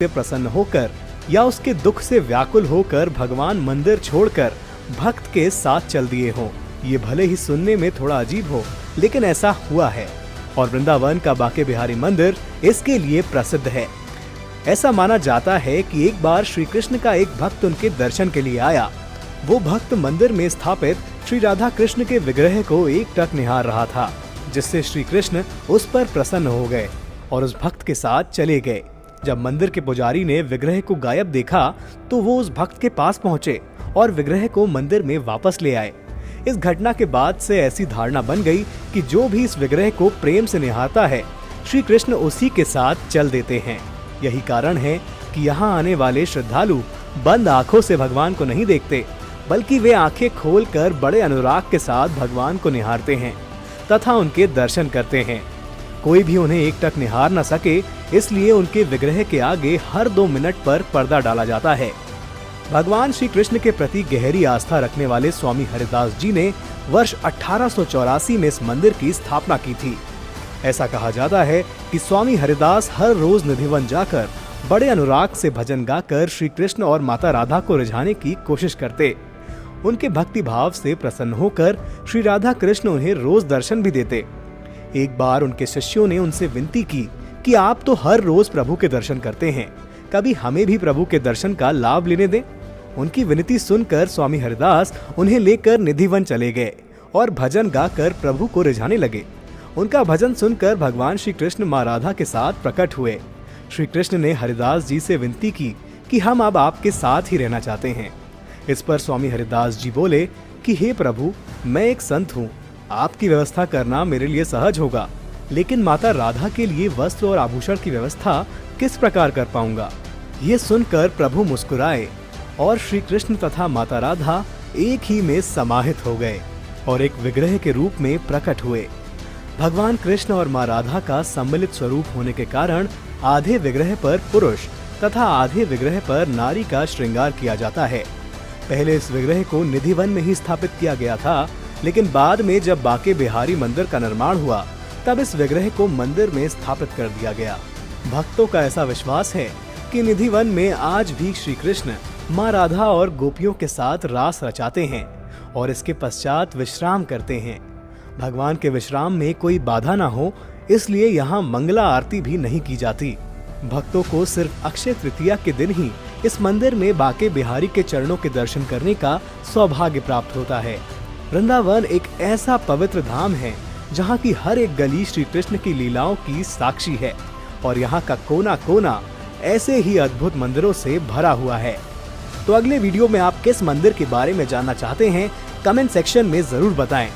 से प्रसन्न होकर या उसके दुख से व्याकुल होकर भगवान मंदिर छोड़कर भक्त के साथ चल दिए हों। ये भले ही सुनने में थोड़ा अजीब हो, लेकिन ऐसा हुआ है और वृंदावन का बांके बिहारी मंदिर इसके लिए प्रसिद्ध है। ऐसा माना जाता है कि एक बार श्री कृष्ण का एक भक्त उनके दर्शन के लिए आया। वो भक्त मंदिर में स्थापित श्री राधा कृष्ण के विग्रह को एकटक निहार रहा था, जिससे श्री कृष्ण उस पर प्रसन्न हो गए और उस भक्त के साथ चले गए। जब मंदिर के पुजारी ने विग्रह को गायब देखा तो वो उस भक्त के पास पहुंचे और विग्रह को मंदिर में वापस ले आए। इस घटना के बाद से ऐसी धारणा बन गई कि जो भी इस विग्रह को प्रेम से निहारता है, श्री कृष्ण उसी के साथ चल देते हैं। यही कारण है कि यहाँ आने वाले श्रद्धालु बंद आंखों से भगवान को नहीं देखते, बल्कि वे आंखें खोलकर बड़े अनुराग के साथ भगवान को निहारते हैं तथा उनके दर्शन करते हैं। कोई भी उन्हें एकटक निहार न सके, इसलिए उनके विग्रह के आगे हर 2 मिनट पर पर्दा डाला जाता है। भगवान श्री कृष्ण के प्रति गहरी आस्था रखने वाले स्वामी हरिदास जी ने वर्ष 1884 में इस मंदिर की स्थापना की थी। ऐसा कहा जाता है कि स्वामी हरिदास हर रोज निधिवन जाकर बड़े अनुराग से भजन गाकर श्री कृष्ण और माता राधा को रिझाने की कोशिश करते। उनके भक्ति भाव से प्रसन्न होकर श्री राधा कृष्ण उन्हें रोज दर्शन भी देते। एक बार उनके शिष्यों ने उनसे विनती की कि आप तो हर रोज प्रभु के दर्शन करते हैं, कभी हमें भी प्रभु के दर्शन का लाभ लेने दें। उनकी विनती सुनकर स्वामी हरिदास उन्हें लेकर निधिवन चले गए और भजन गाकर प्रभु को रिझाने लगे। उनका भजन सुनकर भगवान श्री कृष्ण माँ राधा के साथ प्रकट हुए। श्री कृष्ण ने हरिदास जी से विनती की कि हम अब आपके साथ ही रहना चाहते हैं। इस पर स्वामी हरिदास जी बोले कि हे प्रभु, मैं एक संत हूँ, आपकी व्यवस्था करना मेरे लिए सहज होगा, लेकिन माता राधा के लिए वस्त्र और आभूषण की व्यवस्था किस प्रकार कर पाऊंगा। ये सुनकर प्रभु मुस्कुराए और श्री कृष्ण तथा माता राधा एक ही में समाहित हो गए और एक विग्रह के रूप में प्रकट हुए। भगवान कृष्ण और माँ राधा का सम्मिलित स्वरूप होने के कारण आधे विग्रह पर पुरुष तथा आधे विग्रह पर नारी का श्रृंगार किया जाता है। पहले इस विग्रह को निधिवन में ही स्थापित किया गया था, लेकिन बाद में जब बांके बिहारी मंदिर का निर्माण हुआ तब इस विग्रह को मंदिर में स्थापित कर दिया गया। भक्तों का ऐसा विश्वास है कि निधिवन में आज भी श्री कृष्ण माँ राधा और गोपियों के साथ रास रचाते हैं और इसके पश्चात विश्राम करते हैं। भगवान के विश्राम में कोई बाधा ना हो, इसलिए यहाँ मंगला आरती भी नहीं की जाती। भक्तों को सिर्फ अक्षय तृतीया के दिन ही इस मंदिर में बांके बिहारी के चरणों के दर्शन करने का सौभाग्य प्राप्त होता है। वृंदावन एक ऐसा पवित्र धाम है जहाँ की हर एक गली श्री कृष्ण की लीलाओं की साक्षी है और यहाँ का कोना कोना ऐसे ही अद्भुत मंदिरों से भरा हुआ है। तो अगले वीडियो में आप किस मंदिर के बारे में जानना चाहते हैं, कमेंट सेक्शन में जरूर बताएं।